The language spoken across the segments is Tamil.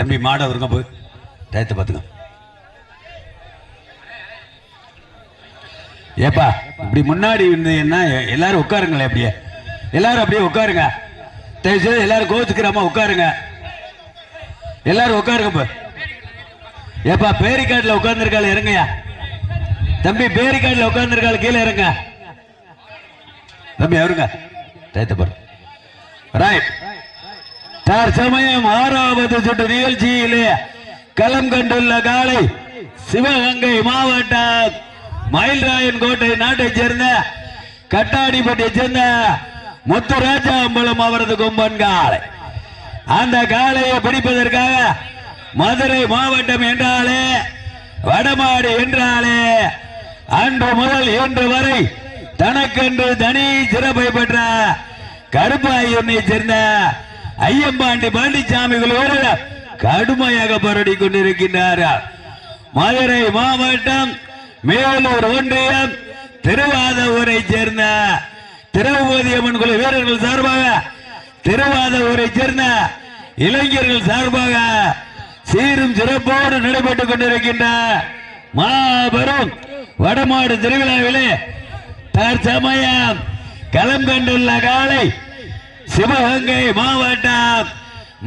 தம்பி மாட வருங்க போய் டயத்தை பார்த்துங்க. ஏப்பா இப்படி முன்னாடி இருந்தீங்கன்னா எல்லாரும் உட்காருங்களேன். அப்படியே எல்லாரும் அப்படியே உட்காருங்க. தயவுசெய்து எல்லாரும் கோச்சுக்கிறாம உட்காருங்க. எல்லாரும் உட்காருங்க. ஏப்பா பேரிக்காட்டில் உட்கார்ந்துருக்காள் இறங்கயா. தம்பி பேரிக்காட்டில் உட்கார்ந்துருக்காள் கீழே இறங்க. தம்பி அவருங்க டயத்தை பாரு. ரைட். தற்சமயம் 6வது சுற்று நிகழ்ச்சியிலே களம் கண்டுள்ள காலை சிவகங்கை மாவட்டம் மயில்ராயன் கோட்டை நாட்டைச் சேர்ந்த கட்டாடிப்பட்டியை சேர்ந்த முத்துராஜா அம்பலம் அவரது கொம்பன் காலை. அந்த காளையை பிடிப்பதற்காக மதுரை மாவட்டம் என்றாலே வடமாடு என்றாலே அன்று முதல் இன்று வரை தனக்கென்று தனி சிறப்பை பெற்ற கருப்பாயூரை சேர்ந்த ஐயம்பாண்டி பாண்டிச்சாமிகளோடு கடுமையாக போராடி கொண்டிருக்கின்றார்கள். மதுரை மாவட்டம் மேலூர் ஒன்றியம் திருவாதூரை சேர்ந்த திரௌபதி அம்மன் குழு வீரர்கள் சார்பாக திருவாதூரை சேர்ந்த இளைஞர்கள் சார்பாக சீரும் சிறப்போடு நடைபெற்றுக் கொண்டிருக்கின்ற மாபெரும் வடமாடு திருவிழாவிலே தற்சமயம் களம் கண்டுள்ள காலை சிவகங்கை மாவட்டம்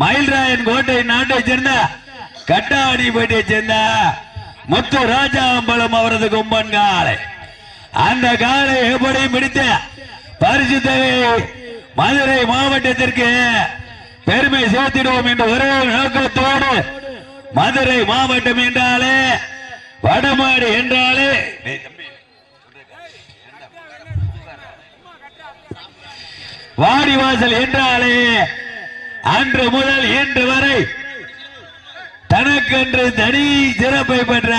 மயில்ராயன் கோட்டை நாட்டைச் சேர்ந்த கட்டாடிப்பட்டியை சேர்ந்த முத்து ராஜா அம்பலம் அவரது கொம்பன் காலை. அந்த காலை எப்படி பிடித்த பரிசு தொகை மதுரை மாவட்டத்திற்கு பெருமை சேர்த்திடுவோம் என்ற ஒரே நோக்கத்தோடு மதுரை மாவட்டம் என்றாலே வடமாடு என்றாலே வாடிவாசல் என்றாலே அன்று முதல் இன்று வரை தனக்கென்று தனி சிறப்பை பெற்ற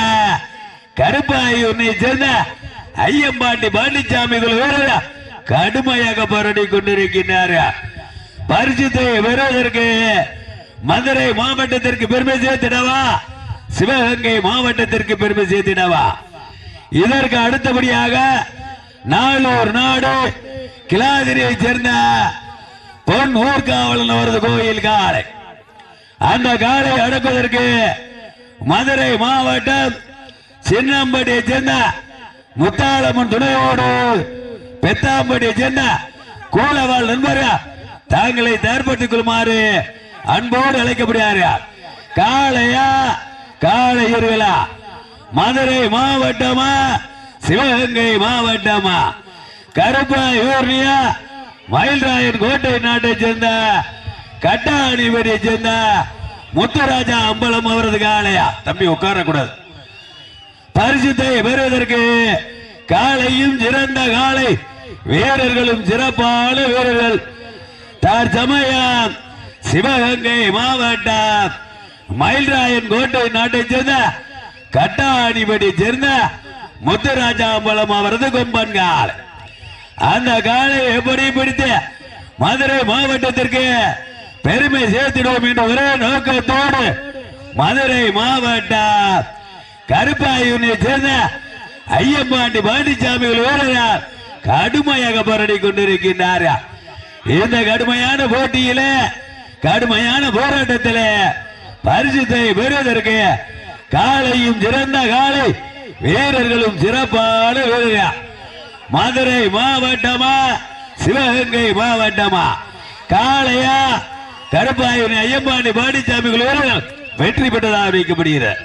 கருப்பாயூரை சேர்ந்த ஐயம்பாண்டி பாண்டிச்சாமிகள் வீரர்கள் கடுமையாக போராடி கொண்டிருக்கின்றார்கள். பரிசுத்தை பெறுவதற்கு மதுரை மாவட்டத்திற்கு பெருமை சேர்த்திடவா சிவகங்கை மாவட்டத்திற்கு பெருமை சேர்த்திடவா? இதற்கு அடுத்தபடியாக நாளூர் நாடு கிளாதிரியை சேர்ந்த பொன் ஊர்காவலன் அவரது கோயில் காலை. அந்த காலை அடக்குவதற்கு மதுரை மாவட்டம் சின்னம்பட்டியை சேர்ந்த முத்தாளம்மன் துணையோடு பெத்தாம்பட்டியை சேர்ந்த கூலவாள் நண்பர்கள் தாங்களை தயார்படுத்திக் கொள்ளுமாறு அன்போடு அழைக்கப்படுகிறார். காளையா காளையர்களா? மதுரை மாவட்டமா சிவகங்கை மாவட்டமா? கருப்பாயூரியா மயில்ராயன் கோட்டை நாட்டைச் சேர்ந்த கட்டாணிபதியை சேர்ந்த முத்துராஜா அம்பலம் அவரது காளையா? தம்பி உட்காரக்கூடாது. பரிசுத்தை பெறுவதற்கு காளையும் சிறந்த காளை வீரர்களும் சிறப்பான வீரர்கள் தற்சமயம் சிவகங்கை மாவட்டம் மயில்ராயன் கோட்டை நாட்டைச் சேர்ந்த கட்டாணிபதியை சேர்ந்த முத்துராஜா அம்பலம் அவரது கொம்பன் காலை. அந்த காலை எப்படி பிடித்து மதுரை மாவட்டத்திற்கு பெருமை சேர்த்திடுவோம் என்ற ஒரே நோக்கத்தோடு மதுரை மாவட்டம் கருப்பாயூரை சேர்ந்த ஐயம்பாண்டி பாண்டிச்சாமிகள் வீரர்கள் கடுமையாக போராடி கொண்டிருக்கின்றார்கள். இந்த கடுமையான போட்டியிலே கடுமையான போராட்டத்திலே பரிசுத்தை பெறுவதற்கு காளையும் சிறந்த காளை வீரர்களும் சிறப்பான வீரர்கள். மதுரை மாவட்டமா சிவகங்கை மாவட்டமா? காளையா கருப்பாயூரை ஐயம்பாண்டி பாண்டிச்சாமிகள் வீரர்கள் வெற்றி பெற்றதாக அறிவிக்கப்படுகிறது.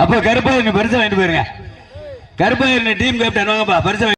அப்ப கருப்பாயூர் பரிசு வாங்கிட்டு போயிருங்க. கருப்பாயூர் டீம் கேப்டன் வாங்கப்பா பரிசு.